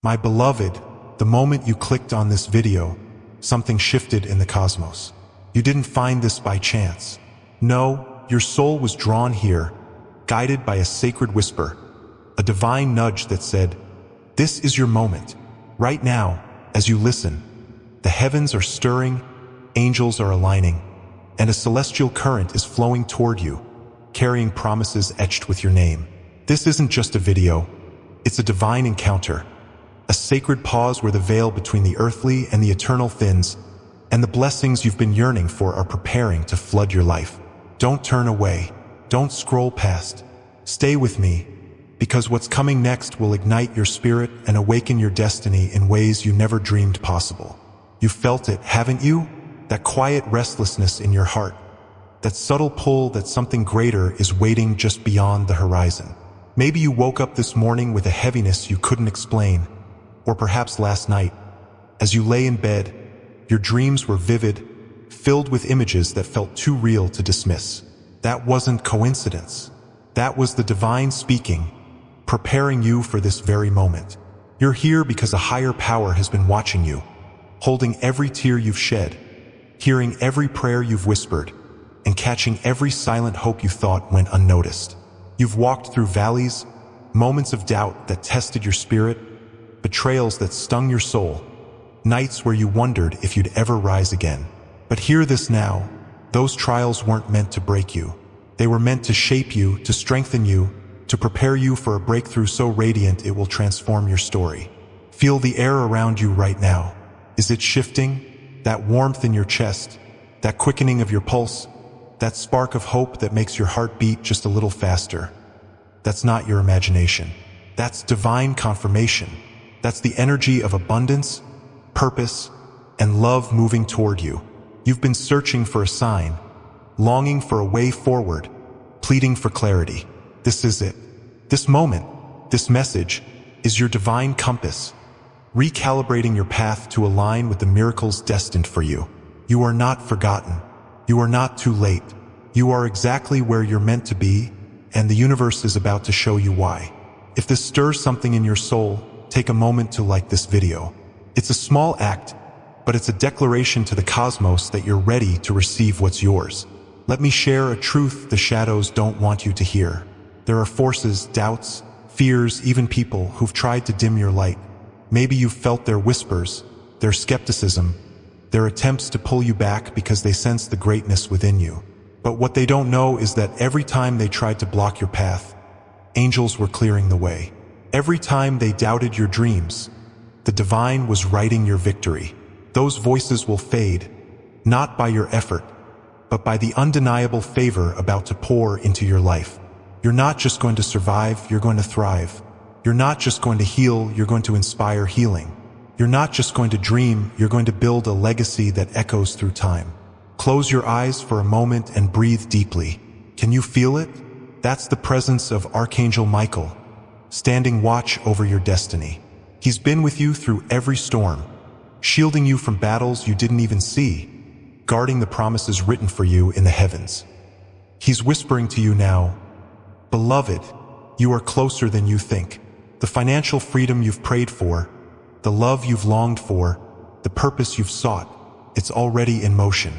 My beloved, the moment you clicked on this video, something shifted in the cosmos. You didn't find this by chance. No, your soul was drawn here, guided by a sacred whisper, a divine nudge that said, "This is your moment." Right now, as you listen, the heavens are stirring, angels are aligning, and a celestial current is flowing toward you, carrying promises etched with your name. This isn't just a video, it's a divine encounter, a sacred pause where the veil between the earthly and the eternal thins, and the blessings you've been yearning for are preparing to flood your life. Don't turn away, don't scroll past. Stay with me, because what's coming next will ignite your spirit and awaken your destiny in ways you never dreamed possible. You've felt it, haven't you? That quiet restlessness in your heart, that subtle pull that something greater is waiting just beyond the horizon. Maybe you woke up this morning with a heaviness you couldn't explain, or perhaps last night, as you lay in bed, your dreams were vivid, filled with images that felt too real to dismiss. That wasn't coincidence. That was the divine speaking, preparing you for this very moment. You're here because a higher power has been watching you, holding every tear you've shed, hearing every prayer you've whispered, and catching every silent hope you thought went unnoticed. You've walked through valleys, moments of doubt that tested your spirit, betrayals that stung your soul, nights where you wondered if you'd ever rise again. But hear this now, those trials weren't meant to break you. They were meant to shape you, to strengthen you, to prepare you for a breakthrough so radiant it will transform your story. Feel the air around you right now. Is it shifting? That warmth in your chest, that quickening of your pulse, that spark of hope that makes your heart beat just a little faster. That's not your imagination. That's divine confirmation. That's the energy of abundance, purpose, and love moving toward you. You've been searching for a sign, longing for a way forward, pleading for clarity. This is it. This moment, this message, is your divine compass, recalibrating your path to align with the miracles destined for you. You are not forgotten. You are not too late. You are exactly where you're meant to be, and the universe is about to show you why. If this stirs something in your soul, take a moment to like this video. It's a small act, but it's a declaration to the cosmos that you're ready to receive what's yours. Let me share a truth the shadows don't want you to hear. There are forces, doubts, fears, even people who've tried to dim your light. Maybe you've felt their whispers, their skepticism, their attempts to pull you back because they sense the greatness within you. But what they don't know is that every time they tried to block your path, angels were clearing the way. Every time they doubted your dreams, the divine was writing your victory. Those voices will fade, not by your effort, but by the undeniable favor about to pour into your life. You're not just going to survive, you're going to thrive. You're not just going to heal, you're going to inspire healing. You're not just going to dream, you're going to build a legacy that echoes through time. Close your eyes for a moment and breathe deeply. Can you feel it? That's the presence of Archangel Michael, standing watch over your destiny. He's been with you through every storm, shielding you from battles you didn't even see, guarding the promises written for you in the heavens. He's whispering to you now, "Beloved, you are closer than you think." The financial freedom you've prayed for, the love you've longed for, the purpose you've sought, it's already in motion.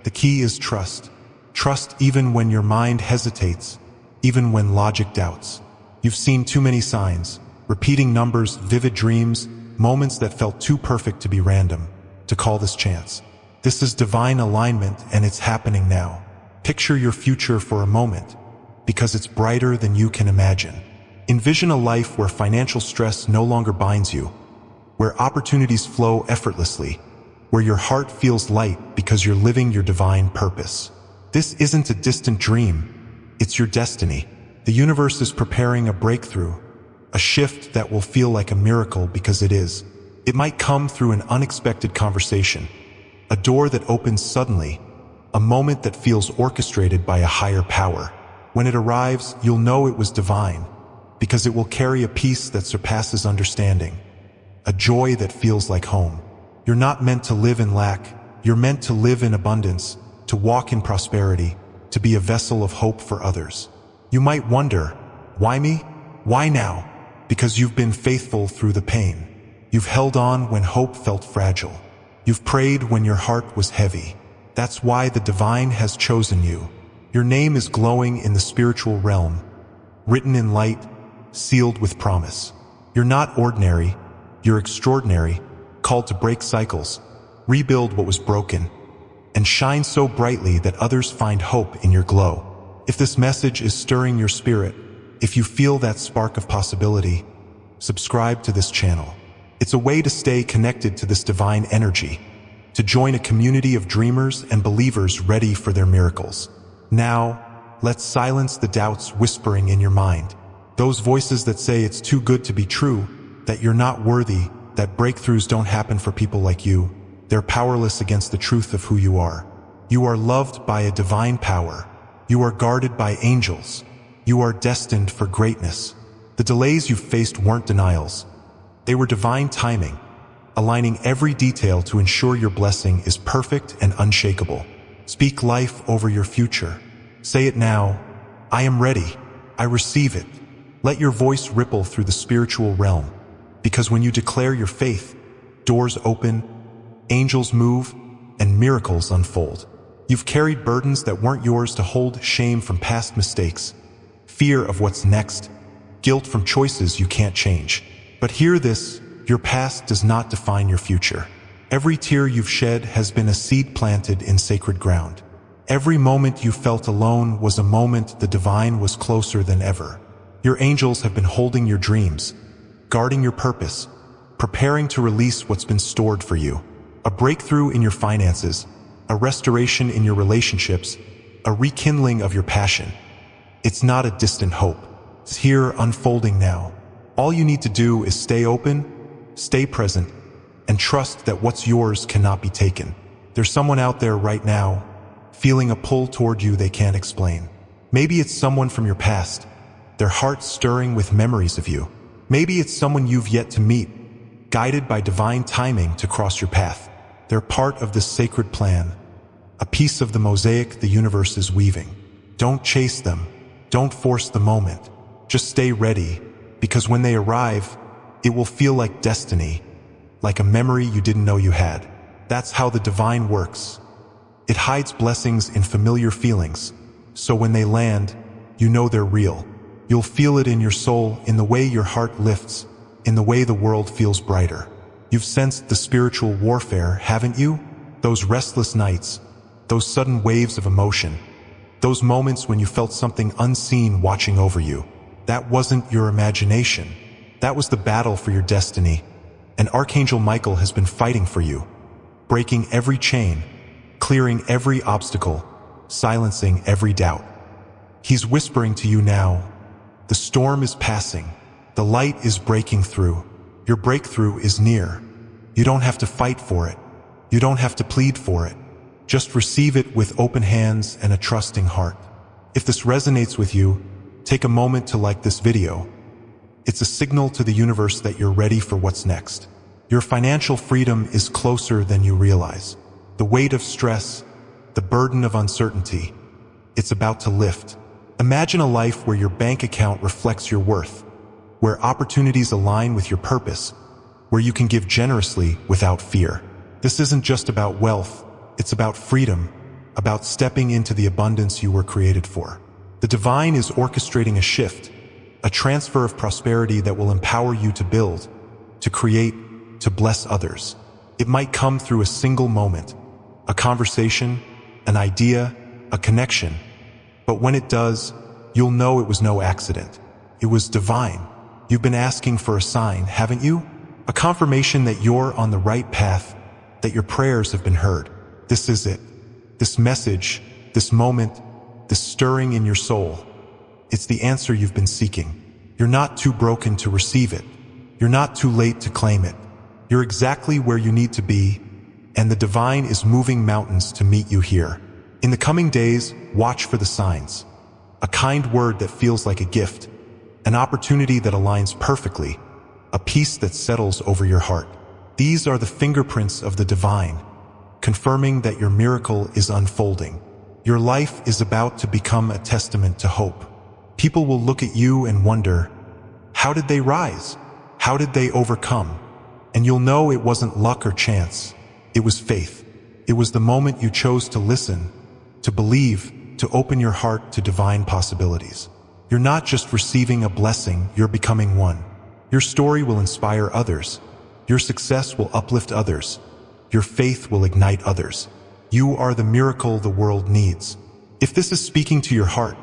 The key is trust. Trust even when your mind hesitates, even when logic doubts. You've seen too many signs, repeating numbers, vivid dreams, moments that felt too perfect to be random, to call this chance. This is divine alignment, and it's happening now. Picture your future for a moment, because it's brighter than you can imagine. Envision a life where financial stress no longer binds you, where opportunities flow effortlessly, where your heart feels light because you're living your divine purpose. This isn't a distant dream, it's your destiny. The universe is preparing a breakthrough, a shift that will feel like a miracle because it is. It might come through an unexpected conversation, a door that opens suddenly, a moment that feels orchestrated by a higher power. When it arrives, you'll know it was divine, because it will carry a peace that surpasses understanding, a joy that feels like home. You're not meant to live in lack, you're meant to live in abundance, to walk in prosperity, to be a vessel of hope for others. You might wonder, why me? Why now? Because you've been faithful through the pain. You've held on when hope felt fragile. You've prayed when your heart was heavy. That's why the divine has chosen you. Your name is glowing in the spiritual realm, written in light, sealed with promise. You're not ordinary, you're extraordinary, called to break cycles, rebuild what was broken, and shine so brightly that others find hope in your glow. If this message is stirring your spirit, if you feel that spark of possibility, subscribe to this channel. It's a way to stay connected to this divine energy, to join a community of dreamers and believers ready for their miracles. Now, let's silence the doubts whispering in your mind. Those voices that say it's too good to be true, that you're not worthy, that breakthroughs don't happen for people like you. They're powerless against the truth of who you are. You are loved by a divine power. You are guarded by angels. You are destined for greatness. The delays you faced weren't denials. They were divine timing, aligning every detail to ensure your blessing is perfect and unshakable. Speak life over your future. Say it now. I am ready. I receive it. Let your voice ripple through the spiritual realm, because when you declare your faith, doors open, angels move, and miracles unfold. You've carried burdens that weren't yours to hold, shame from past mistakes, fear of what's next, guilt from choices you can't change. But hear this, your past does not define your future. Every tear you've shed has been a seed planted in sacred ground. Every moment you felt alone was a moment the divine was closer than ever. Your angels have been holding your dreams, guarding your purpose, preparing to release what's been stored for you. A breakthrough in your finances, a restoration in your relationships, a rekindling of your passion. It's not a distant hope. It's here unfolding now. All you need to do is stay open, stay present, and trust that what's yours cannot be taken. There's someone out there right now, feeling a pull toward you they can't explain. Maybe it's someone from your past, their heart stirring with memories of you. Maybe it's someone you've yet to meet, guided by divine timing to cross your path. They're part of this sacred plan, a piece of the mosaic the universe is weaving. Don't chase them. Don't force the moment. Just stay ready, because when they arrive, it will feel like destiny, like a memory you didn't know you had. That's how the divine works. It hides blessings in familiar feelings, so when they land, you know they're real. You'll feel it in your soul, in the way your heart lifts, in the way the world feels brighter. You've sensed the spiritual warfare, haven't you? Those restless nights, those sudden waves of emotion, those moments when you felt something unseen watching over you. That wasn't your imagination. That was the battle for your destiny. And Archangel Michael has been fighting for you, breaking every chain, clearing every obstacle, silencing every doubt. He's whispering to you now, the storm is passing, the light is breaking through, your breakthrough is near. You don't have to fight for it. You don't have to plead for it. Just receive it with open hands and a trusting heart. If this resonates with you, take a moment to like this video. It's a signal to the universe that you're ready for what's next. Your financial freedom is closer than you realize. The weight of stress, the burden of uncertainty, it's about to lift. Imagine a life where your bank account reflects your worth, where opportunities align with your purpose, where you can give generously without fear. This isn't just about wealth, it's about freedom, about stepping into the abundance you were created for. The divine is orchestrating a shift, a transfer of prosperity that will empower you to build, to create, to bless others. It might come through a single moment, a conversation, an idea, a connection. But when it does, you'll know it was no accident. It was divine. You've been asking for a sign, haven't you? A confirmation that you're on the right path, that your prayers have been heard. This is it. This message, this moment, this stirring in your soul. It's the answer you've been seeking. You're not too broken to receive it. You're not too late to claim it. You're exactly where you need to be, and the divine is moving mountains to meet you here. In the coming days, watch for the signs. A kind word that feels like a gift, an opportunity that aligns perfectly, a peace that settles over your heart. These are the fingerprints of the divine, confirming that your miracle is unfolding. Your life is about to become a testament to hope. People will look at you and wonder, how did they rise? How did they overcome? And you'll know it wasn't luck or chance. It was faith. It was the moment you chose to listen, to believe, to open your heart to divine possibilities. You're not just receiving a blessing, you're becoming one. Your story will inspire others. Your success will uplift others. Your faith will ignite others. You are the miracle the world needs. If this is speaking to your heart,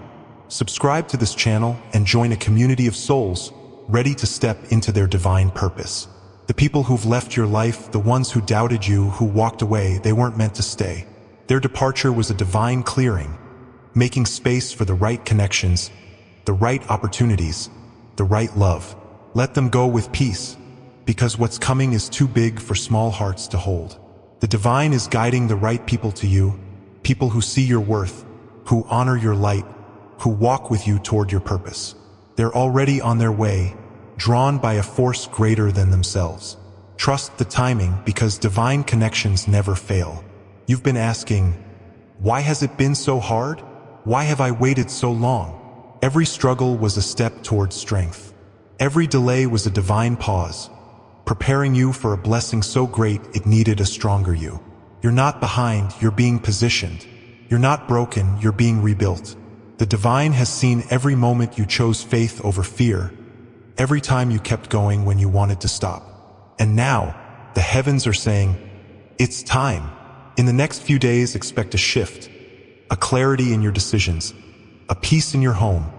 subscribe to this channel and join a community of souls ready to step into their divine purpose. The people who've left your life, the ones who doubted you, who walked away, they weren't meant to stay. Their departure was a divine clearing, making space for the right connections, the right opportunities, the right love. Let them go with peace, because what's coming is too big for small hearts to hold. The divine is guiding the right people to you, people who see your worth, who honor your light, who walk with you toward your purpose. They're already on their way, drawn by a force greater than themselves. Trust the timing, because divine connections never fail. You've been asking, why has it been so hard? Why have I waited so long? Every struggle was a step towards strength. Every delay was a divine pause, preparing you for a blessing so great it needed a stronger you. You're not behind, you're being positioned. You're not broken, you're being rebuilt. The divine has seen every moment you chose faith over fear, every time you kept going when you wanted to stop. And now, the heavens are saying, it's time. In the next few days, expect a shift, a clarity in your decisions, a peace in your home,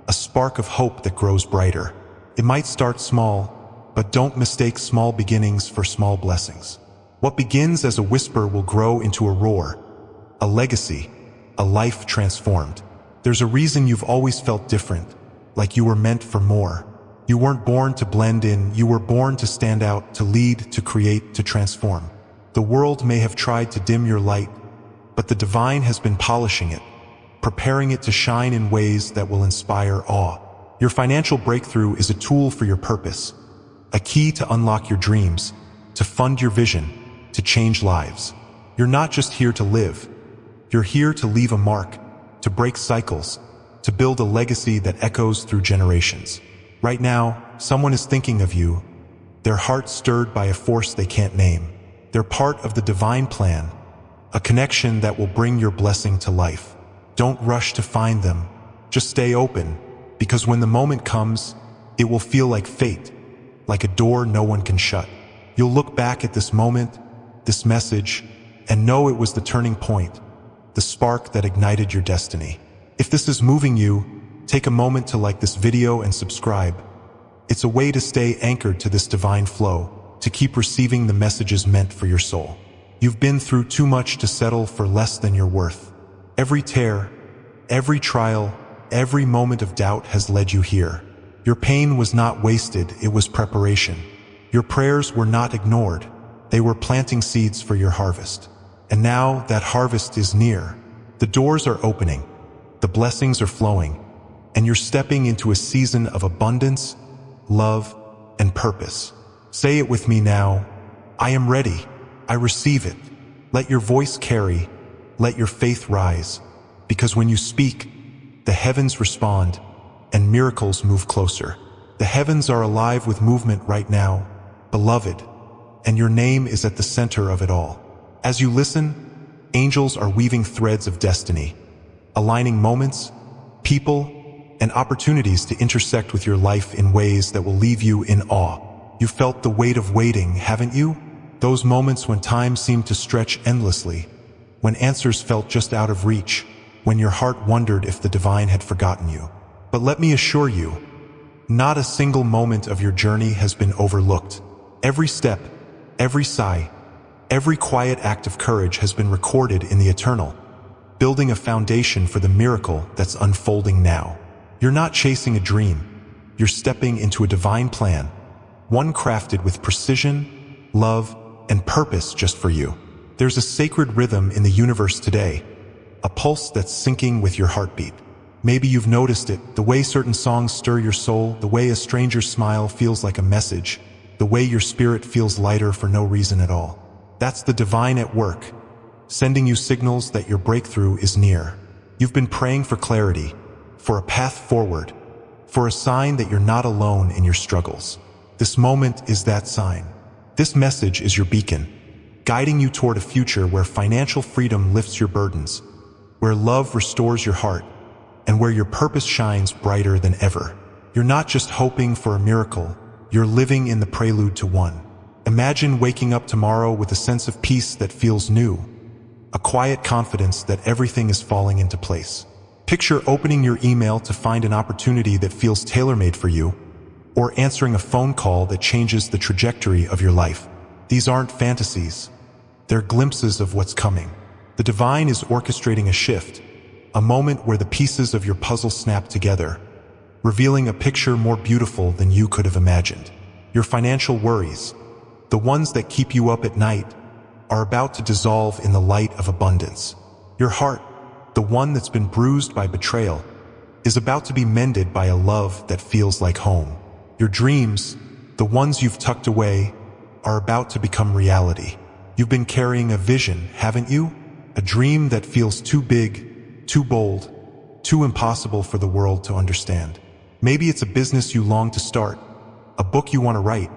a spark of hope that grows brighter. It might start small, but don't mistake small beginnings for small blessings. What begins as a whisper will grow into a roar, a legacy, a life transformed. There's a reason you've always felt different, like you were meant for more. You weren't born to blend in, you were born to stand out, to lead, to create, to transform. The world may have tried to dim your light, but the divine has been polishing it, preparing it to shine in ways that will inspire awe. Your financial breakthrough is a tool for your purpose, a key to unlock your dreams, to fund your vision, to change lives. You're not just here to live. You're here to leave a mark, to break cycles, to build a legacy that echoes through generations. Right now, someone is thinking of you, their heart stirred by a force they can't name. They're part of the divine plan, a connection that will bring your blessing to life. Don't rush to find them. Just stay open, because when the moment comes, it will feel like fate, like a door no one can shut. You'll look back at this moment, this message, and know it was the turning point, the spark that ignited your destiny. If this is moving you, take a moment to like this video and subscribe. It's a way to stay anchored to this divine flow, to keep receiving the messages meant for your soul. You've been through too much to settle for less than your worth. Every tear, every trial, every moment of doubt has led you here. Your pain was not wasted, it was preparation. Your prayers were not ignored, they were planting seeds for your harvest. And now that harvest is near. The doors are opening, the blessings are flowing, and you're stepping into a season of abundance, love, and purpose. Say it with me now, I am ready, I receive it. Let your voice carry, let your faith rise, because when you speak, the heavens respond, and miracles move closer. The heavens are alive with movement right now, beloved, and your name is at the center of it all. As you listen, angels are weaving threads of destiny, aligning moments, people, and opportunities to intersect with your life in ways that will leave you in awe. You felt the weight of waiting, haven't you? Those moments when time seemed to stretch endlessly, when answers felt just out of reach, when your heart wondered if the divine had forgotten you. But let me assure you, not a single moment of your journey has been overlooked. Every step, every sigh, every quiet act of courage has been recorded in the eternal, building a foundation for the miracle that's unfolding now. You're not chasing a dream, you're stepping into a divine plan, one crafted with precision, love, and purpose just for you. There's a sacred rhythm in the universe today, a pulse that's syncing with your heartbeat. Maybe you've noticed it, the way certain songs stir your soul, the way a stranger's smile feels like a message, the way your spirit feels lighter for no reason at all. That's the divine at work, sending you signals that your breakthrough is near. You've been praying for clarity, for a path forward, for a sign that you're not alone in your struggles. This moment is that sign. This message is your beacon, guiding you toward a future where financial freedom lifts your burdens, where love restores your heart, and where your purpose shines brighter than ever. You're not just hoping for a miracle, you're living in the prelude to one. Imagine waking up tomorrow with a sense of peace that feels new, a quiet confidence that everything is falling into place. Picture opening your email to find an opportunity that feels tailor-made for you, or answering a phone call that changes the trajectory of your life. These aren't fantasies, they're glimpses of what's coming. The divine is orchestrating a shift, a moment where the pieces of your puzzle snap together, revealing a picture more beautiful than you could have imagined. Your financial worries, the ones that keep you up at night, are about to dissolve in the light of abundance. Your heart, the one that's been bruised by betrayal, is about to be mended by a love that feels like home. Your dreams, the ones you've tucked away, are about to become reality. You've been carrying a vision, haven't you? A dream that feels too big, too bold, too impossible for the world to understand. Maybe it's a business you long to start, a book you want to write,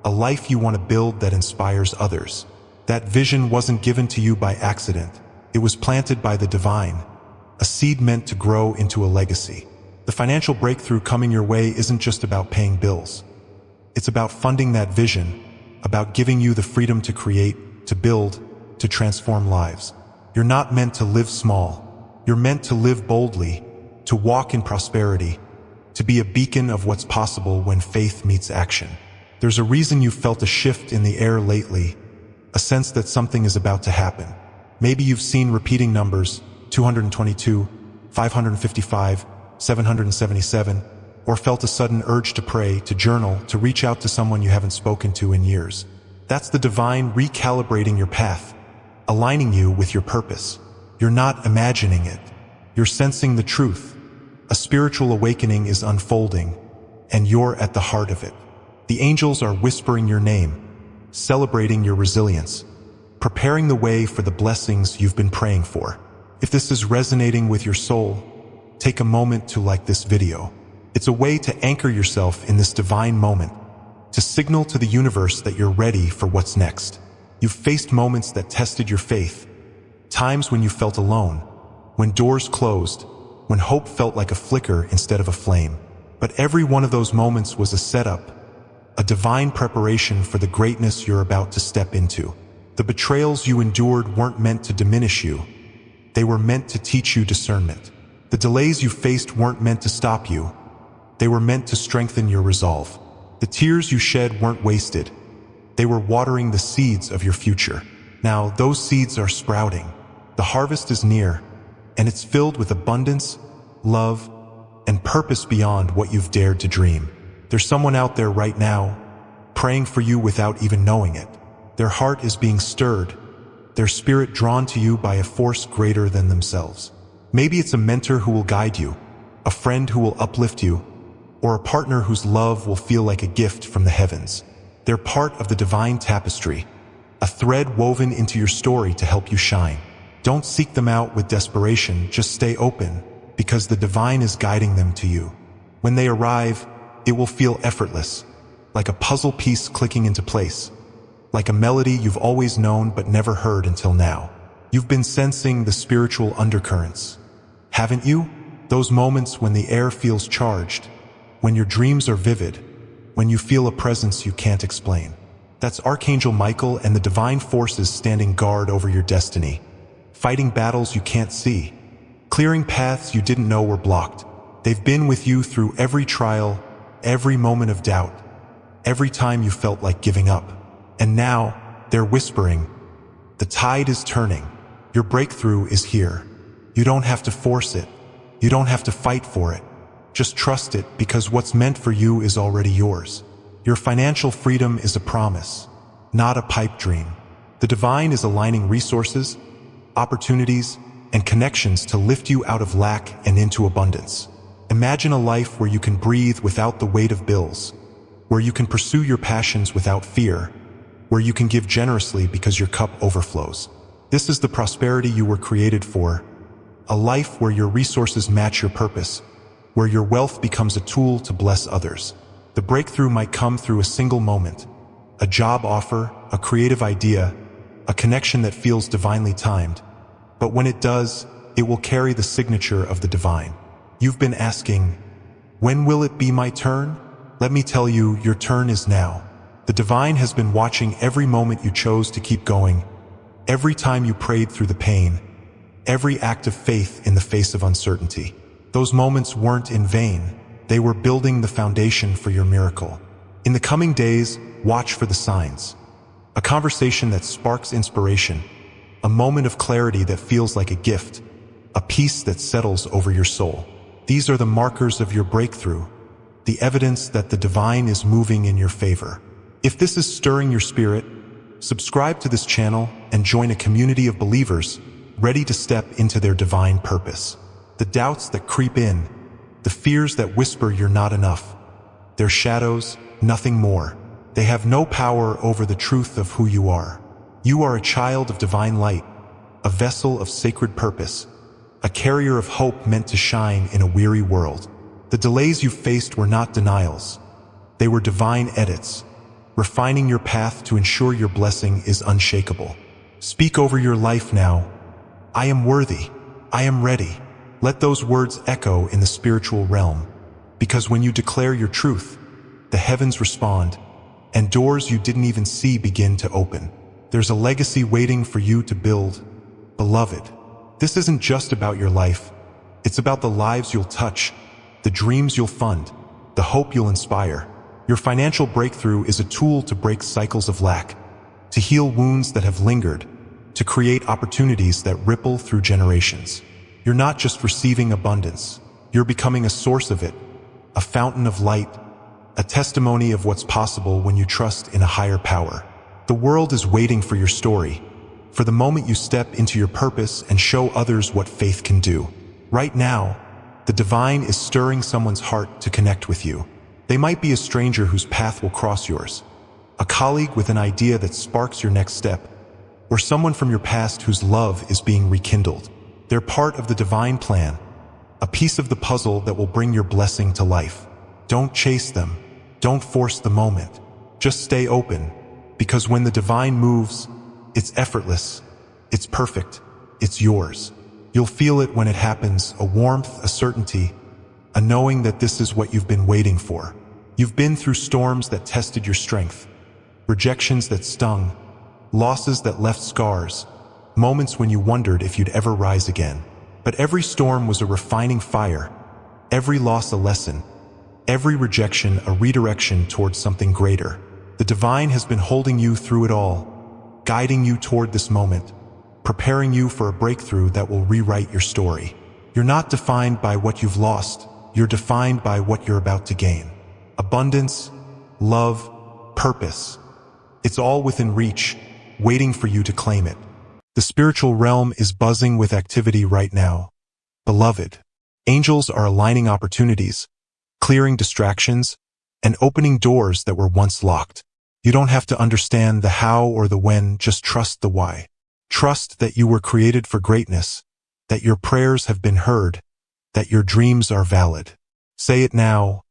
a life you want to build that inspires others. That vision wasn't given to you by accident. It was planted by the divine, a seed meant to grow into a legacy. The financial breakthrough coming your way isn't just about paying bills. It's about funding that vision, about giving you the freedom to create, to build, to transform lives. You're not meant to live small. You're meant to live boldly, to walk in prosperity, to be a beacon of what's possible when faith meets action. There's a reason you've felt a shift in the air lately, a sense that something is about to happen. Maybe you've seen repeating numbers, 222, 555, 777, or felt a sudden urge to pray, to journal, to reach out to someone you haven't spoken to in years. That's the divine recalibrating your path, aligning you with your purpose. You're not imagining it. You're sensing the truth. A spiritual awakening is unfolding, and you're at the heart of it. The angels are whispering your name, celebrating your resilience, preparing the way for the blessings you've been praying for. If this is resonating with your soul, take a moment to like this video. It's a way to anchor yourself in this divine moment, to signal to the universe that you're ready for what's next. You've faced moments that tested your faith, times when you felt alone, when doors closed, when hope felt like a flicker instead of a flame. But every one of those moments was a setup, a divine preparation for the greatness you're about to step into. The betrayals you endured weren't meant to diminish you. They were meant to teach you discernment. The delays you faced weren't meant to stop you. They were meant to strengthen your resolve. The tears you shed weren't wasted. They were watering the seeds of your future. Now, those seeds are sprouting. The harvest is near, and it's filled with abundance, love, and purpose beyond what you've dared to dream. There's someone out there right now, praying for you without even knowing it. Their heart is being stirred, their spirit drawn to you by a force greater than themselves. Maybe it's a mentor who will guide you, a friend who will uplift you, or a partner whose love will feel like a gift from the heavens. They're part of the divine tapestry, a thread woven into your story to help you shine. Don't seek them out with desperation, just stay open, because the divine is guiding them to you. When they arrive, it will feel effortless, like a puzzle piece clicking into place, like a melody you've always known but never heard until now. You've been sensing the spiritual undercurrents, haven't you? Those moments when the air feels charged, when your dreams are vivid, when you feel a presence you can't explain. That's Archangel Michael and the divine forces standing guard over your destiny, fighting battles you can't see, clearing paths you didn't know were blocked. They've been with you through every trial, every moment of doubt, every time you felt like giving up. And now, they're whispering, the tide is turning. Your breakthrough is here. You don't have to force it. You don't have to fight for it. Just trust it, because what's meant for you is already yours. Your financial freedom is a promise, not a pipe dream. The divine is aligning resources, opportunities, and connections to lift you out of lack and into abundance. Imagine a life where you can breathe without the weight of bills, where you can pursue your passions without fear, where you can give generously because your cup overflows. This is the prosperity you were created for, a life where your resources match your purpose, where your wealth becomes a tool to bless others. The breakthrough might come through a single moment, a job offer, a creative idea, a connection that feels divinely timed. But when it does, it will carry the signature of the divine. You've been asking, when will it be my turn? Let me tell you, your turn is now. The divine has been watching every moment you chose to keep going, every time you prayed through the pain, every act of faith in the face of uncertainty. Those moments weren't in vain. They were building the foundation for your miracle. In the coming days, watch for the signs. A conversation that sparks inspiration, a moment of clarity that feels like a gift, a peace that settles over your soul. These are the markers of your breakthrough, the evidence that the divine is moving in your favor. If this is stirring your spirit, subscribe to this channel and join a community of believers ready to step into their divine purpose. The doubts that creep in, the fears that whisper you're not enough, they're shadows, nothing more. They have no power over the truth of who you are. You are a child of divine light, a vessel of sacred purpose, a carrier of hope meant to shine in a weary world. The delays you faced were not denials. They were divine edits, refining your path to ensure your blessing is unshakable. Speak over your life now. I am worthy. I am ready. Let those words echo in the spiritual realm, because when you declare your truth, the heavens respond, and doors you didn't even see begin to open. There's a legacy waiting for you to build, beloved. This isn't just about your life. It's about the lives you'll touch, the dreams you'll fund, the hope you'll inspire. Your financial breakthrough is a tool to break cycles of lack, to heal wounds that have lingered, to create opportunities that ripple through generations. You're not just receiving abundance, you're becoming a source of it, a fountain of light, a testimony of what's possible when you trust in a higher power. The world is waiting for your story, for the moment you step into your purpose and show others what faith can do. Right now, the divine is stirring someone's heart to connect with you. They might be a stranger whose path will cross yours, a colleague with an idea that sparks your next step, or someone from your past whose love is being rekindled. They're part of the divine plan, a piece of the puzzle that will bring your blessing to life. Don't chase them. Don't force the moment. Just stay open, because when the divine moves, it's effortless, it's perfect, it's yours. You'll feel it when it happens, a warmth, a certainty, a knowing that this is what you've been waiting for. You've been through storms that tested your strength, rejections that stung, losses that left scars, moments when you wondered if you'd ever rise again. But every storm was a refining fire, every loss a lesson, every rejection a redirection towards something greater. The divine has been holding you through it all, guiding you toward this moment, preparing you for a breakthrough that will rewrite your story. You're not defined by what you've lost, you're defined by what you're about to gain. Abundance, love, purpose. It's all within reach, waiting for you to claim it. The spiritual realm is buzzing with activity right now. Beloved, angels are aligning opportunities, clearing distractions, and opening doors that were once locked. You don't have to understand the how or the when, just trust the why. Trust that you were created for greatness, that your prayers have been heard, that your dreams are valid. Say it now,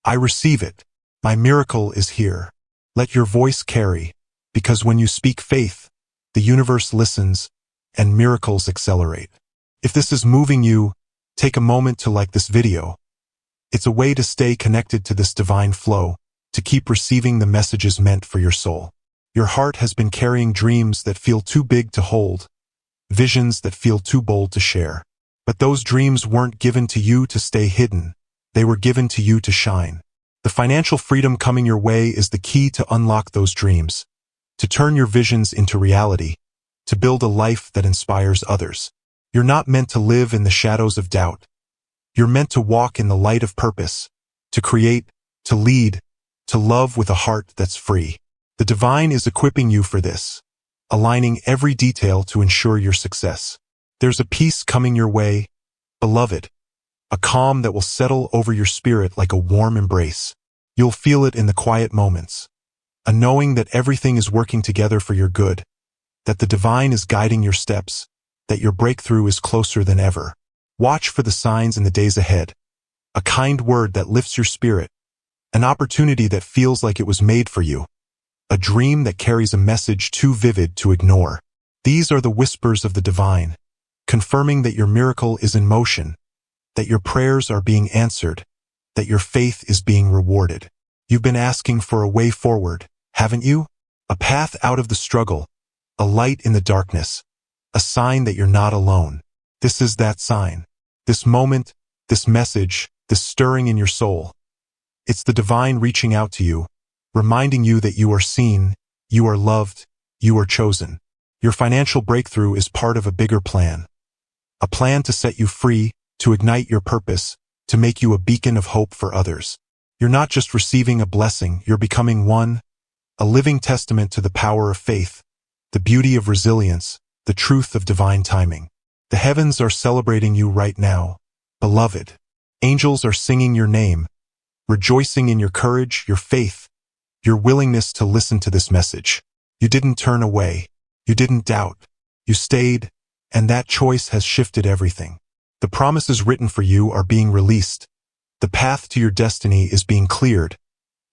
I receive it. My miracle is here. Let your voice carry, because when you speak faith, the universe listens and miracles accelerate. If this is moving you, take a moment to like this video. It's a way to stay connected to this divine flow, to keep receiving the messages meant for your soul. Your heart has been carrying dreams that feel too big to hold, visions that feel too bold to share. But those dreams weren't given to you to stay hidden. They were given to you to shine. The financial freedom coming your way is the key to unlock those dreams, to turn your visions into reality, to build a life that inspires others. You're not meant to live in the shadows of doubt. You're meant to walk in the light of purpose, to create, to lead, to love with a heart that's free. The divine is equipping you for this, aligning every detail to ensure your success. There's a peace coming your way, beloved, a calm that will settle over your spirit like a warm embrace. You'll feel it in the quiet moments, a knowing that everything is working together for your good, that the divine is guiding your steps, that your breakthrough is closer than ever. Watch for the signs in the days ahead, a kind word that lifts your spirit, an opportunity that feels like it was made for you, a dream that carries a message too vivid to ignore. These are the whispers of the divine, confirming that your miracle is in motion, that your prayers are being answered, that your faith is being rewarded. You've been asking for a way forward, haven't you? A path out of the struggle, a light in the darkness, a sign that you're not alone. This is that sign. This moment, this message, this stirring in your soul. It's the divine reaching out to you, reminding you that you are seen, you are loved, you are chosen. Your financial breakthrough is part of a bigger plan. A plan to set you free, to ignite your purpose, to make you a beacon of hope for others. You're not just receiving a blessing, you're becoming one, a living testament to the power of faith, the beauty of resilience, the truth of divine timing. The heavens are celebrating you right now, beloved. Angels are singing your name, rejoicing in your courage, your faith, your willingness to listen to this message. You didn't turn away. You didn't doubt. You stayed, and that choice has shifted everything. The promises written for you are being released. The path to your destiny is being cleared,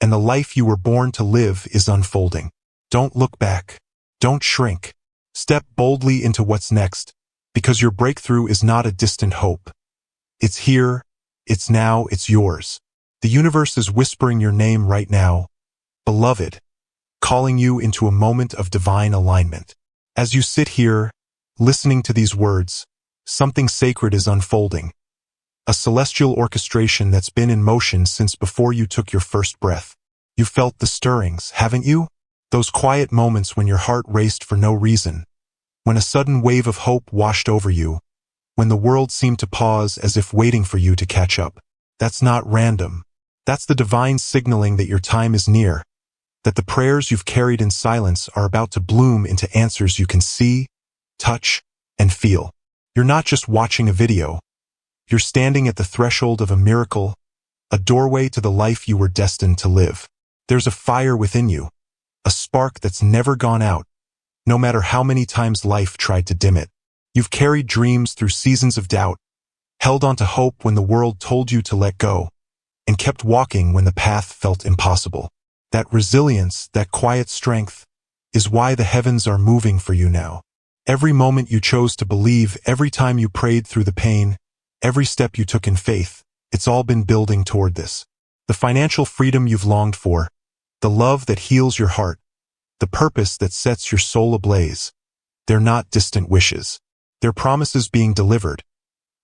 and the life you were born to live is unfolding. Don't look back. Don't shrink. Step boldly into what's next, because your breakthrough is not a distant hope. It's here, it's now, it's yours. The universe is whispering your name right now, beloved, calling you into a moment of divine alignment. As you sit here, listening to these words, something sacred is unfolding. A celestial orchestration that's been in motion since before you took your first breath. You felt the stirrings, haven't you? Those quiet moments when your heart raced for no reason, when a sudden wave of hope washed over you, when the world seemed to pause as if waiting for you to catch up. That's not random. That's the divine signaling that your time is near, that the prayers you've carried in silence are about to bloom into answers you can see, touch, and feel. You're not just watching a video. You're standing at the threshold of a miracle, a doorway to the life you were destined to live. There's a fire within you, a spark that's never gone out, no matter how many times life tried to dim it. You've carried dreams through seasons of doubt, held on to hope when the world told you to let go, and kept walking when the path felt impossible. That resilience, that quiet strength, is why the heavens are moving for you now. Every moment you chose to believe, every time you prayed through the pain, every step you took in faith, it's all been building toward this. The financial freedom you've longed for, the love that heals your heart, the purpose that sets your soul ablaze. They're not distant wishes. They're promises being delivered,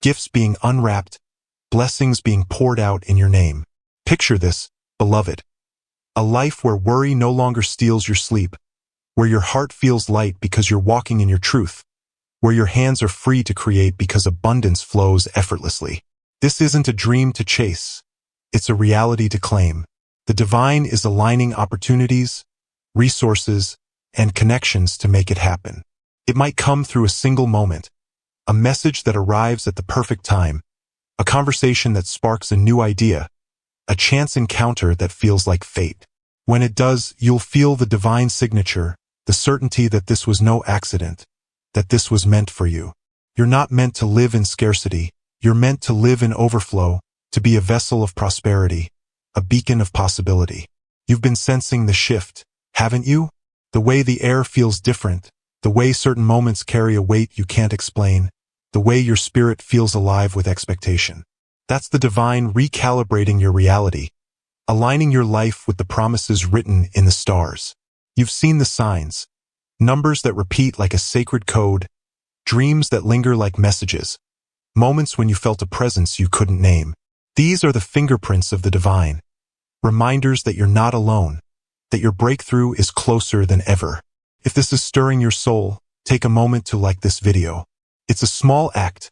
gifts being unwrapped, blessings being poured out in your name. Picture this, beloved. A life where worry no longer steals your sleep, where your heart feels light because you're walking in your truth, where your hands are free to create because abundance flows effortlessly. This isn't a dream to chase. It's a reality to claim. The divine is aligning opportunities, resources, and connections to make it happen. It might come through a single moment, a message that arrives at the perfect time, a conversation that sparks a new idea, a chance encounter that feels like fate. When it does, you'll feel the divine signature, the certainty that this was no accident, that this was meant for you. You're not meant to live in scarcity. You're meant to live in overflow, to be a vessel of prosperity, a beacon of possibility. You've been sensing the shift, haven't you? The way the air feels different, the way certain moments carry a weight you can't explain, the way your spirit feels alive with expectation. That's the divine recalibrating your reality, aligning your life with the promises written in the stars. You've seen the signs, numbers that repeat like a sacred code, dreams that linger like messages, moments when you felt a presence you couldn't name. These are the fingerprints of the divine, reminders that you're not alone, that your breakthrough is closer than ever. If this is stirring your soul, take a moment to like this video. It's a small act,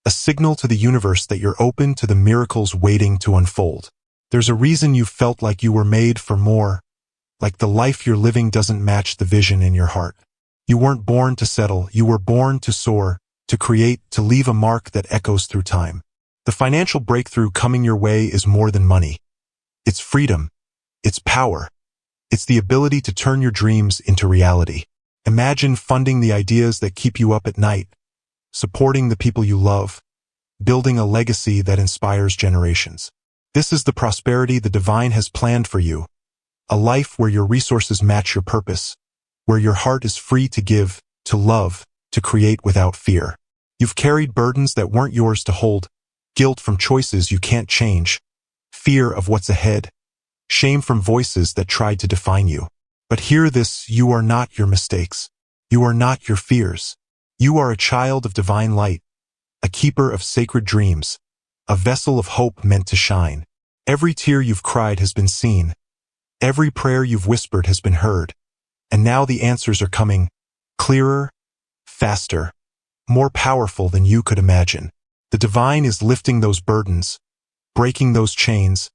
a signal to the universe that you're open to the miracles waiting to unfold. There's a reason you felt like you were made for more, like the life you're living doesn't match the vision in your heart. You weren't born to settle, you were born to soar, to create, to leave a mark that echoes through time. The financial breakthrough coming your way is more than money. It's freedom. It's power. It's the ability to turn your dreams into reality. Imagine funding the ideas that keep you up at night, supporting the people you love, building a legacy that inspires generations. This is the prosperity the divine has planned for you, A life where your resources match your purpose, where your heart is free to give, to love, to create without fear. You've carried burdens that weren't yours to hold, guilt from choices you can't change, fear of what's ahead, shame from voices that tried to define you. But hear this, you are not your mistakes. You are not your fears. You are a child of divine light, a keeper of sacred dreams, a vessel of hope meant to shine. Every tear you've cried has been seen. Every prayer you've whispered has been heard. And now the answers are coming, clearer, faster, more powerful than you could imagine. The divine is lifting those burdens, breaking those chains,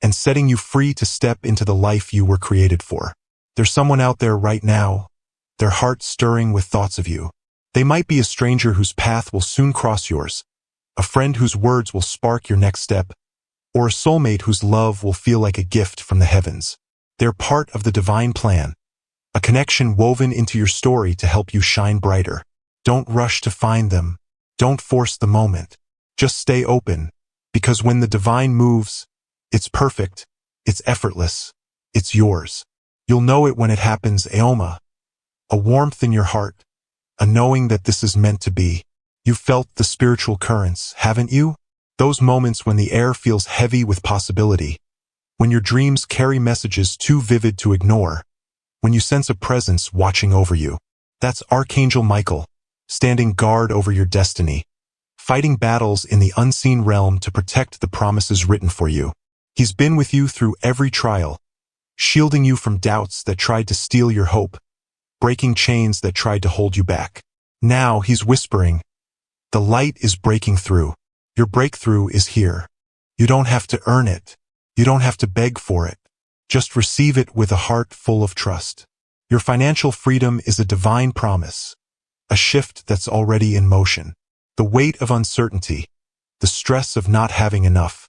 and setting you free to step into the life you were created for. There's someone out there right now, their heart stirring with thoughts of you. They might be a stranger whose path will soon cross yours, a friend whose words will spark your next step, or a soulmate whose love will feel like a gift from the heavens. They're part of the divine plan, a connection woven into your story to help you shine brighter. Don't rush to find them. Don't force the moment. Just stay open, because when the divine moves, it's perfect, it's effortless, it's yours. You'll know it when it happens, Aoma. A warmth in your heart, a knowing that this is meant to be. You've felt the spiritual currents, haven't you? Those moments when the air feels heavy with possibility, when your dreams carry messages too vivid to ignore, when you sense a presence watching over you. That's Archangel Michael, standing guard over your destiny, fighting battles in the unseen realm to protect the promises written for you. He's been with you through every trial, shielding you from doubts that tried to steal your hope, breaking chains that tried to hold you back. Now he's whispering, the light is breaking through. Your breakthrough is here. You don't have to earn it. You don't have to beg for it. Just receive it with a heart full of trust. Your financial freedom is a divine promise, a shift that's already in motion. The weight of uncertainty, the stress of not having enough,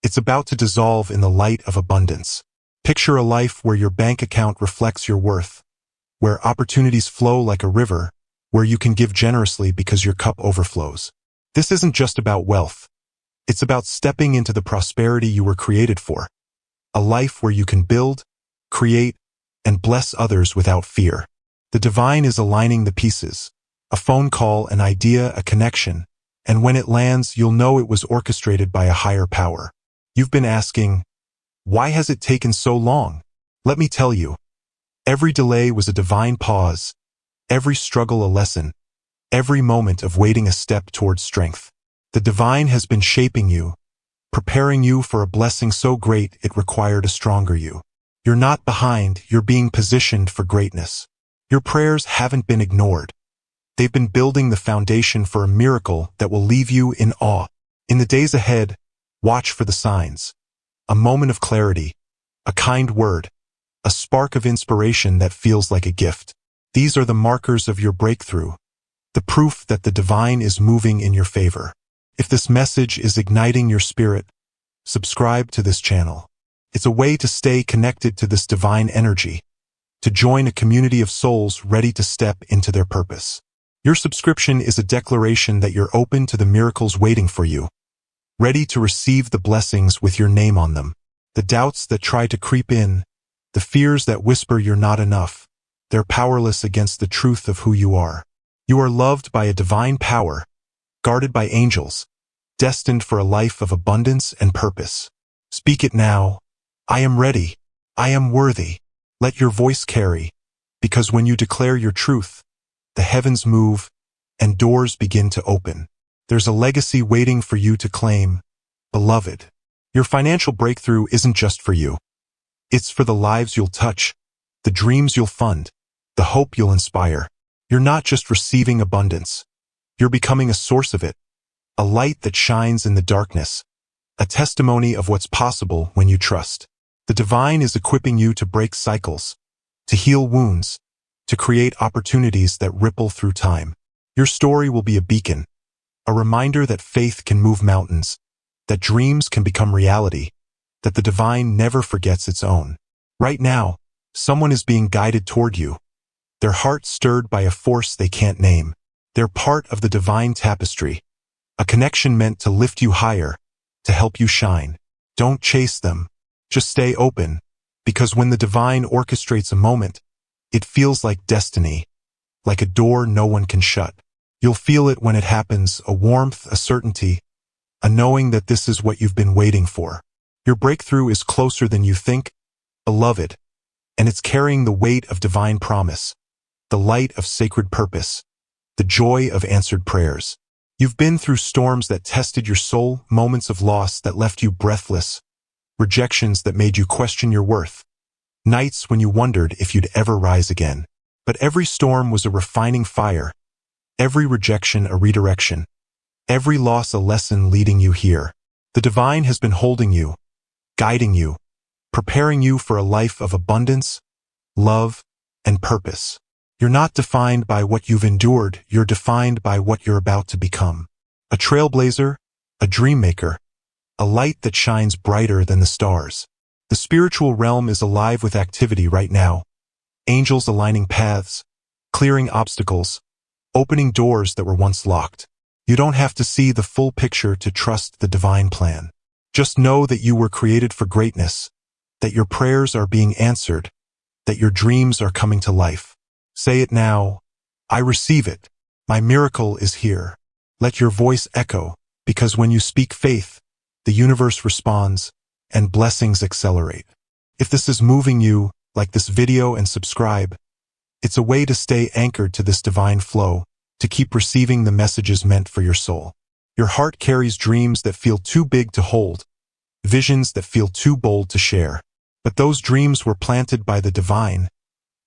it's about to dissolve in the light of abundance. Picture a life where your bank account reflects your worth, where opportunities flow like a river, where you can give generously because your cup overflows. This isn't just about wealth. It's about stepping into the prosperity you were created for. A life where you can build, create, and bless others without fear. The divine is aligning the pieces. A phone call, an idea, a connection. And when it lands, you'll know it was orchestrated by a higher power. You've been asking, why has it taken so long? Let me tell you. Every delay was a divine pause. Every struggle a lesson. Every moment of waiting a step towards strength. The divine has been shaping you, preparing you for a blessing so great it required a stronger you. You're not behind, you're being positioned for greatness. Your prayers haven't been ignored. They've been building the foundation for a miracle that will leave you in awe. In the days ahead, watch for the signs. A moment of clarity, a kind word, a spark of inspiration that feels like a gift. These are the markers of your breakthrough, the proof that the divine is moving in your favor. If this message is igniting your spirit, subscribe to this channel. It's a way to stay connected to this divine energy, to join a community of souls ready to step into their purpose. Your subscription is a declaration that you're open to the miracles waiting for you, ready to receive the blessings with your name on them. The doubts that try to creep in, the fears that whisper you're not enough, they're powerless against the truth of who you are. You are loved by a divine power, guarded by angels, destined for a life of abundance and purpose. Speak it now. I am ready. I am worthy. Let your voice carry, because when you declare your truth, the heavens move and doors begin to open. There's a legacy waiting for you to claim, beloved. Your financial breakthrough isn't just for you. It's for the lives you'll touch, the dreams you'll fund, the hope you'll inspire. You're not just receiving abundance. You're becoming a source of it, a light that shines in the darkness, a testimony of what's possible when you trust. The divine is equipping you to break cycles, to heal wounds, to create opportunities that ripple through time. Your story will be a beacon, a reminder that faith can move mountains, that dreams can become reality, that the divine never forgets its own. Right now, someone is being guided toward you, their heart stirred by a force they can't name. They're part of the divine tapestry, a connection meant to lift you higher, to help you shine. Don't chase them. Just stay open, Because when the divine orchestrates a moment, it feels like destiny, like a door no one can shut. You'll feel it when it happens, a warmth, a certainty, a knowing that this is what you've been waiting for. Your breakthrough is closer than you think, beloved, and it's carrying the weight of divine promise, the light of sacred purpose, the joy of answered prayers. You've been through storms that tested your soul, moments of loss that left you breathless, rejections that made you question your worth, nights when you wondered if you'd ever rise again. But every storm was a refining fire, every rejection a redirection, every loss a lesson leading you here. The divine has been holding you, guiding you, preparing you for a life of abundance, love, and purpose. You're not defined by what you've endured, you're defined by what you're about to become. A trailblazer, a dream maker, a light that shines brighter than the stars. The spiritual realm is alive with activity right now. Angels aligning paths, clearing obstacles, opening doors that were once locked. You don't have to see the full picture to trust the divine plan. Just know that you were created for greatness, that your prayers are being answered, that your dreams are coming to life. Say it now, I receive it. My miracle is here. Let your voice echo, because when you speak faith, the universe responds, and blessings accelerate. If this is moving you, like this video and subscribe. It's a way to stay anchored to this divine flow, to keep receiving the messages meant for your soul. Your heart carries dreams that feel too big to hold, visions that feel too bold to share. But those dreams were planted by the divine,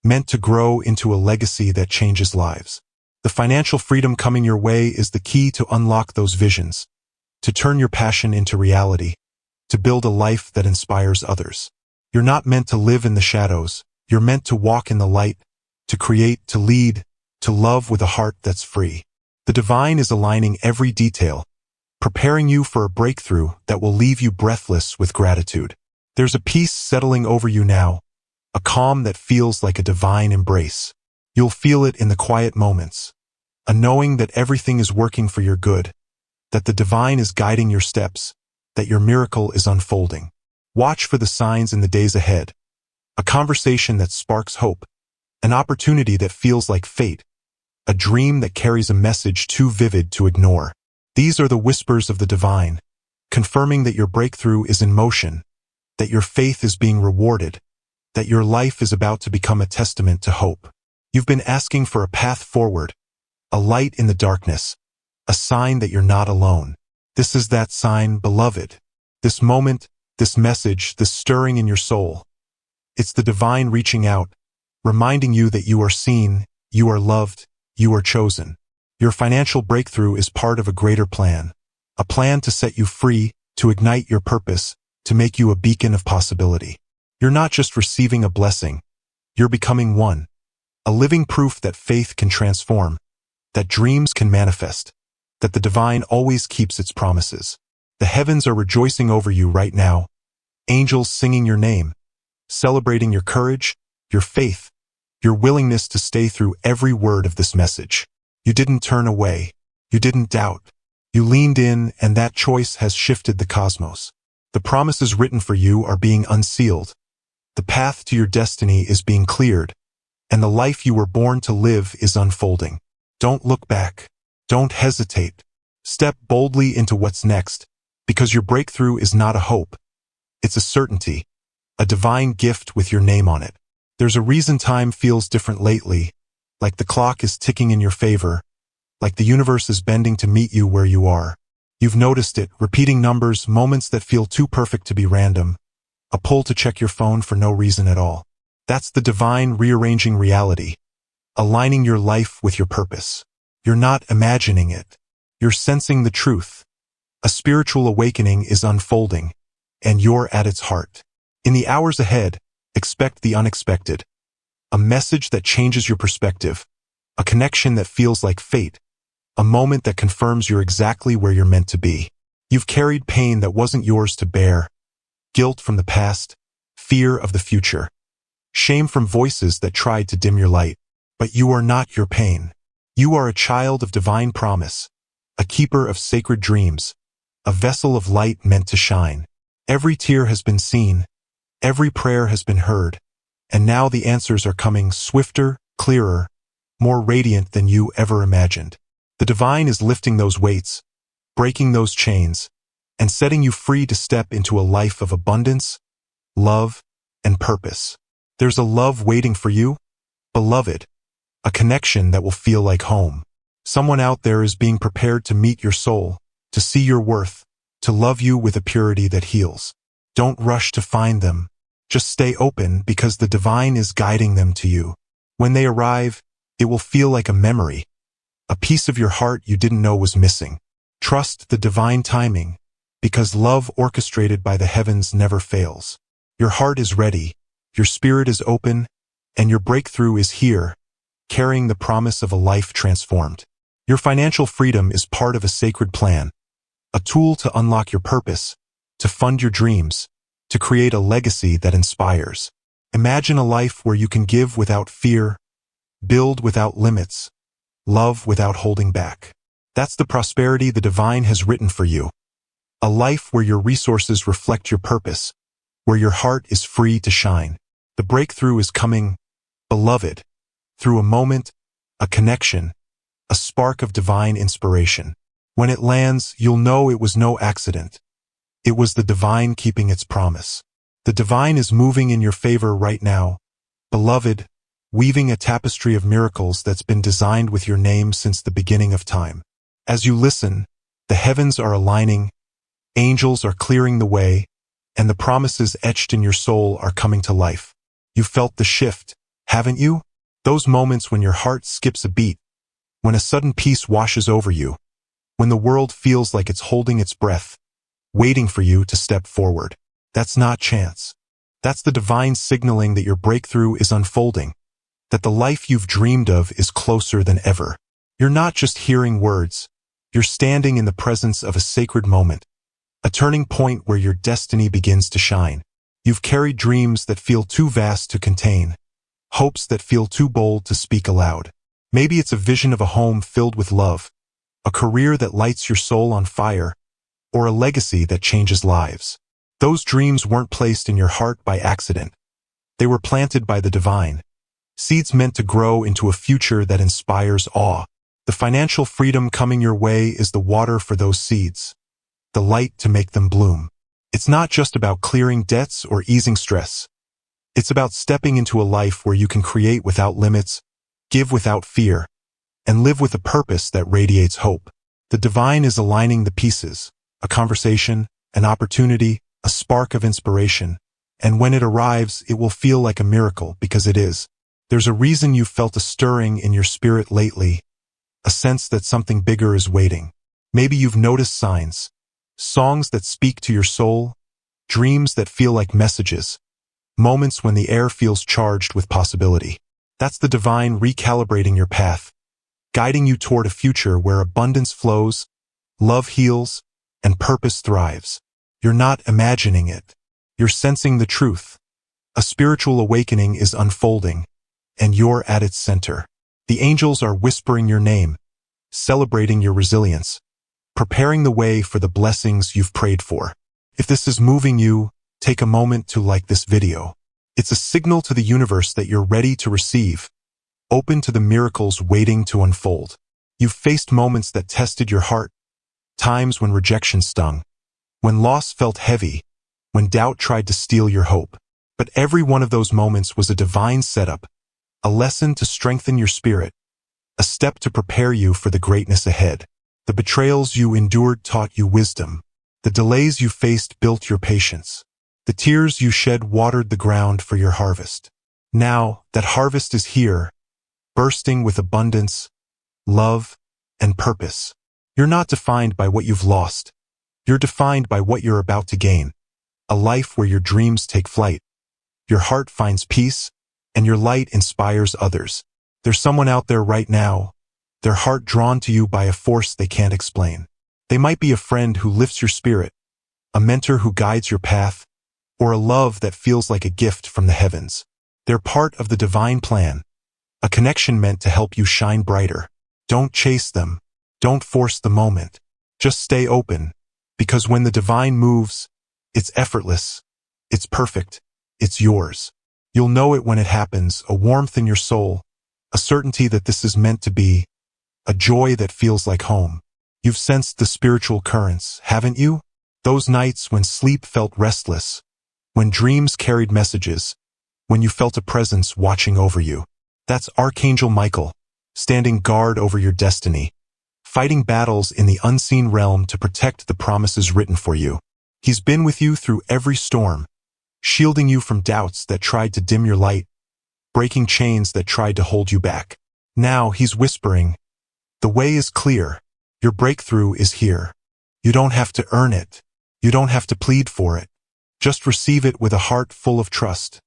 meant to grow into a legacy that changes lives. The financial freedom coming your way is the key to unlock those visions, to turn your passion into reality, to build a life that inspires others. You're not meant to live in the shadows. You're meant to walk in the light, to create, to lead, to love with a heart that's free. The divine is aligning every detail, preparing you for a breakthrough that will leave you breathless with gratitude. There's a peace settling over you now, a calm that feels like a divine embrace. You'll feel it in the quiet moments, a knowing that everything is working for your good, that the divine is guiding your steps, that your miracle is unfolding. Watch for the signs in the days ahead, a conversation that sparks hope, an opportunity that feels like fate, a dream that carries a message too vivid to ignore. These are the whispers of the divine, confirming that your breakthrough is in motion, that your faith is being rewarded, that your life is about to become a testament to hope. You've been asking for a path forward, a light in the darkness, a sign that you're not alone. This is that sign, beloved. This moment, this message, this stirring in your soul. It's the divine reaching out, reminding you that you are seen, you are loved, you are chosen. Your financial breakthrough is part of a greater plan, a plan to set you free, to ignite your purpose, to make you a beacon of possibility. You're not just receiving a blessing, you're becoming one, a living proof that faith can transform, that dreams can manifest, that the divine always keeps its promises. The heavens are rejoicing over you right now, angels singing your name, celebrating your courage, your faith, your willingness to stay through every word of this message. You didn't turn away, you didn't doubt, you leaned in, and that choice has shifted the cosmos. The promises written for you are being unsealed, the path to your destiny is being cleared, and the life you were born to live is unfolding. Don't look back, don't hesitate. Step boldly into what's next, because your breakthrough is not a hope. It's a certainty, a divine gift with your name on it. There's a reason time feels different lately, like the clock is ticking in your favor, like the universe is bending to meet you where you are. You've noticed it, repeating numbers, moments that feel too perfect to be random, a pull to check your phone for no reason at all. That's the divine rearranging reality, aligning your life with your purpose. You're not imagining it. You're sensing the truth. A spiritual awakening is unfolding, and you're at its heart. In the hours ahead, expect the unexpected. A message that changes your perspective, a connection that feels like fate, a moment that confirms you're exactly where you're meant to be. You've carried pain that wasn't yours to bear, guilt from the past, fear of the future, shame from voices that tried to dim your light. But you are not your pain. You are a child of divine promise, a keeper of sacred dreams, a vessel of light meant to shine. Every tear has been seen, Every prayer has been heard, and now the answers are coming swifter, clearer, more radiant than you ever imagined. The divine is lifting those weights, breaking those chains, and setting you free to step into a life of abundance, love, and purpose. There's a love waiting for you, beloved, a connection that will feel like home. Someone out there is being prepared to meet your soul, to see your worth, to love you with a purity that heals. Don't rush to find them. Just stay open because the divine is guiding them to you. When they arrive, it will feel like a memory, a piece of your heart you didn't know was missing. Trust the divine timing, because love orchestrated by the heavens never fails. Your heart is ready, your spirit is open, and your breakthrough is here, carrying the promise of a life transformed. Your financial freedom is part of a sacred plan, a tool to unlock your purpose, to fund your dreams, to create a legacy that inspires. Imagine a life where you can give without fear, build without limits, love without holding back. That's the prosperity the divine has written for you. A life where your resources reflect your purpose, where your heart is free to shine. The breakthrough is coming, beloved, through a moment, a connection, a spark of divine inspiration. When it lands, you'll know it was no accident. It was the divine keeping its promise. The divine is moving in your favor right now, beloved, weaving a tapestry of miracles that's been designed with your name since the beginning of time. As you listen, the heavens are aligning, angels are clearing the way, and the promises etched in your soul are coming to life. You've felt the shift, haven't you? Those moments when your heart skips a beat, when a sudden peace washes over you, when the world feels like it's holding its breath, waiting for you to step forward. That's not chance. That's the divine signaling that your breakthrough is unfolding, that the life you've dreamed of is closer than ever. You're not just hearing words, you're standing in the presence of a sacred moment, a turning point where your destiny begins to shine. You've carried dreams that feel too vast to contain, hopes that feel too bold to speak aloud. Maybe it's a vision of a home filled with love, a career that lights your soul on fire, or a legacy that changes lives. Those dreams weren't placed in your heart by accident. They were planted by the divine, seeds meant to grow into a future that inspires awe. The financial freedom coming your way is the water for those seeds, the light to make them bloom. It's not just about clearing debts or easing stress. It's about stepping into a life where you can create without limits, give without fear, and live with a purpose that radiates hope. The divine is aligning the pieces, a conversation, an opportunity, a spark of inspiration, and when it arrives, it will feel like a miracle because it is. There's a reason you've felt a stirring in your spirit lately, a sense that something bigger is waiting. Maybe you've noticed signs, songs that speak to your soul, dreams that feel like messages, moments when the air feels charged with possibility. That's the divine recalibrating your path, guiding you toward a future where abundance flows, love heals, and purpose thrives. You're not imagining it. You're sensing the truth. A spiritual awakening is unfolding, and you're at its center. The angels are whispering your name, celebrating your resilience, preparing the way for the blessings you've prayed for. If this is moving you, take a moment to like this video. It's a signal to the universe that you're ready to receive, open to the miracles waiting to unfold. You've faced moments that tested your heart, times when rejection stung, when loss felt heavy, when doubt tried to steal your hope. But every one of those moments was a divine setup, a lesson to strengthen your spirit, a step to prepare you for the greatness ahead. The betrayals you endured taught you wisdom. The delays you faced built your patience. The tears you shed watered the ground for your harvest. Now, that harvest is here, bursting with abundance, love, and purpose. You're not defined by what you've lost. You're defined by what you're about to gain. A life where your dreams take flight, your heart finds peace, and your light inspires others. There's someone out there right now, their heart drawn to you by a force they can't explain. They might be a friend who lifts your spirit, a mentor who guides your path, or a love that feels like a gift from the heavens. They're part of the divine plan, a connection meant to help you shine brighter. Don't chase them. Don't force the moment. Just stay open, because when the divine moves, it's effortless, it's perfect, it's yours. You'll know it when it happens, a warmth in your soul, a certainty that this is meant to be, a joy that feels like home. You've sensed the spiritual currents, haven't you? Those nights when sleep felt restless, when dreams carried messages, when you felt a presence watching over you. That's Archangel Michael, standing guard over your destiny, fighting battles in the unseen realm to protect the promises written for you. He's been with you through every storm, shielding you from doubts that tried to dim your light, breaking chains that tried to hold you back. Now he's whispering, "The way is clear. Your breakthrough is here. You don't have to earn it. You don't have to plead for it. Just receive it with a heart full of trust,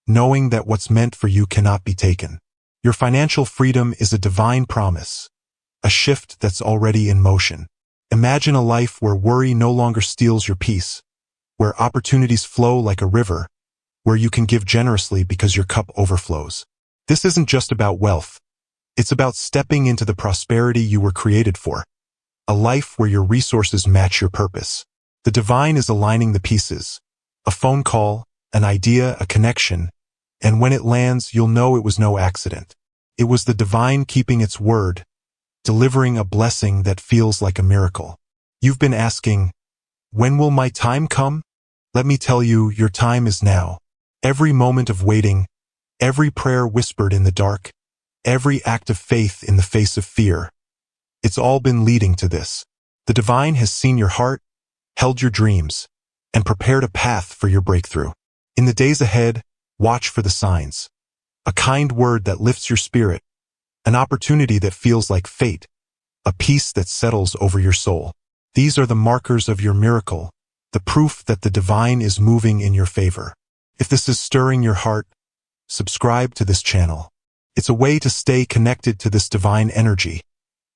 knowing that what's meant for you cannot be taken." Your financial freedom is a divine promise, a shift that's already in motion. Imagine a life where worry no longer steals your peace, where opportunities flow like a river, where you can give generously because your cup overflows. This isn't just about wealth. It's about stepping into the prosperity you were created for, a life where your resources match your purpose. The divine is aligning the pieces, a phone call, an idea, a connection, and when it lands, you'll know it was no accident. It was the divine keeping its word, delivering a blessing that feels like a miracle. You've been asking, when will my time come? Let me tell you, your time is now. Every moment of waiting, every prayer whispered in the dark, every act of faith in the face of fear, it's all been leading to this. The divine has seen your heart, held your dreams, and prepared a path for your breakthrough. In the days ahead, watch for the signs. A kind word that lifts your spirit, an opportunity that feels like fate, a peace that settles over your soul. These are the markers of your miracle, the proof that the divine is moving in your favor. If this is stirring your heart, subscribe to this channel. It's a way to stay connected to this divine energy,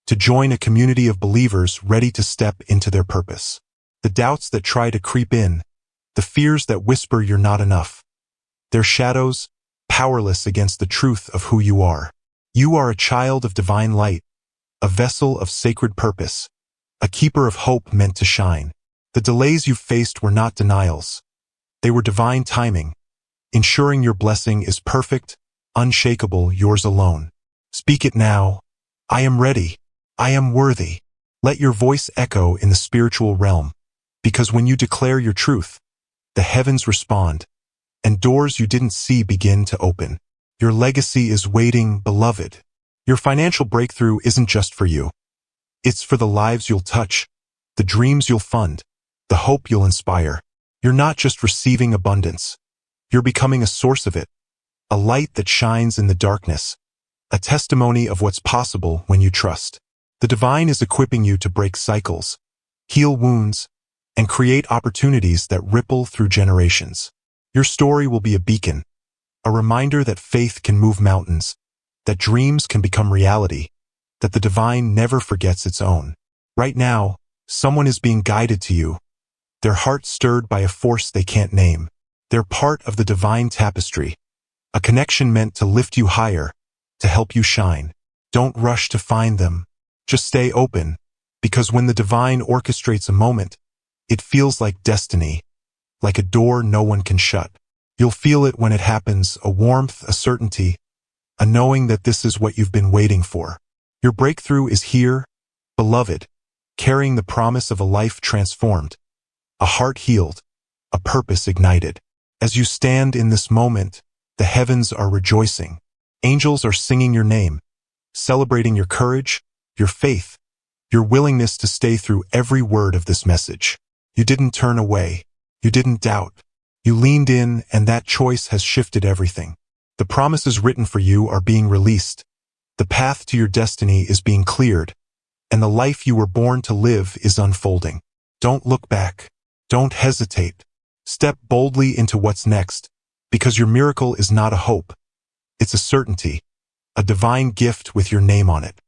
to join a community of believers ready to step into their purpose. The doubts that try to creep in, the fears that whisper you're not enough, they're shadows, powerless against the truth of who you are. You are a child of divine light, a vessel of sacred purpose, a keeper of hope meant to shine. The delays you've faced were not denials. They were divine timing, ensuring your blessing is perfect, unshakable, yours alone. Speak it now. I am ready. I am worthy. Let your voice echo in the spiritual realm, because when you declare your truth, the heavens respond, and doors you didn't see begin to open. Your legacy is waiting, beloved. Your financial breakthrough isn't just for you. It's for the lives you'll touch, the dreams you'll fund, the hope you'll inspire. You're not just receiving abundance. You're becoming a source of it, a light that shines in the darkness, a testimony of what's possible when you trust. The divine is equipping you to break cycles, heal wounds, and create opportunities that ripple through generations. Your story will be a beacon, a reminder that faith can move mountains, that dreams can become reality, that the divine never forgets its own. Right now, someone is being guided to you, their heart stirred by a force they can't name. They're part of the divine tapestry, a connection meant to lift you higher, to help you shine. Don't rush to find them. Just stay open, because when the divine orchestrates a moment, it feels like destiny, like a door no one can shut. You'll feel it when it happens, a warmth, a certainty, a knowing that this is what you've been waiting for. Your breakthrough is here, beloved, carrying the promise of a life transformed, a heart healed, a purpose ignited. As you stand in this moment, the heavens are rejoicing. Angels are singing your name, celebrating your courage, your faith, your willingness to stay through every word of this message. You didn't turn away. You didn't doubt. You leaned in, and that choice has shifted everything. The promises written for you are being released. The path to your destiny is being cleared, and the life you were born to live is unfolding. Don't look back. Don't hesitate. Step boldly into what's next, because your miracle is not a hope. It's a certainty, a divine gift with your name on it.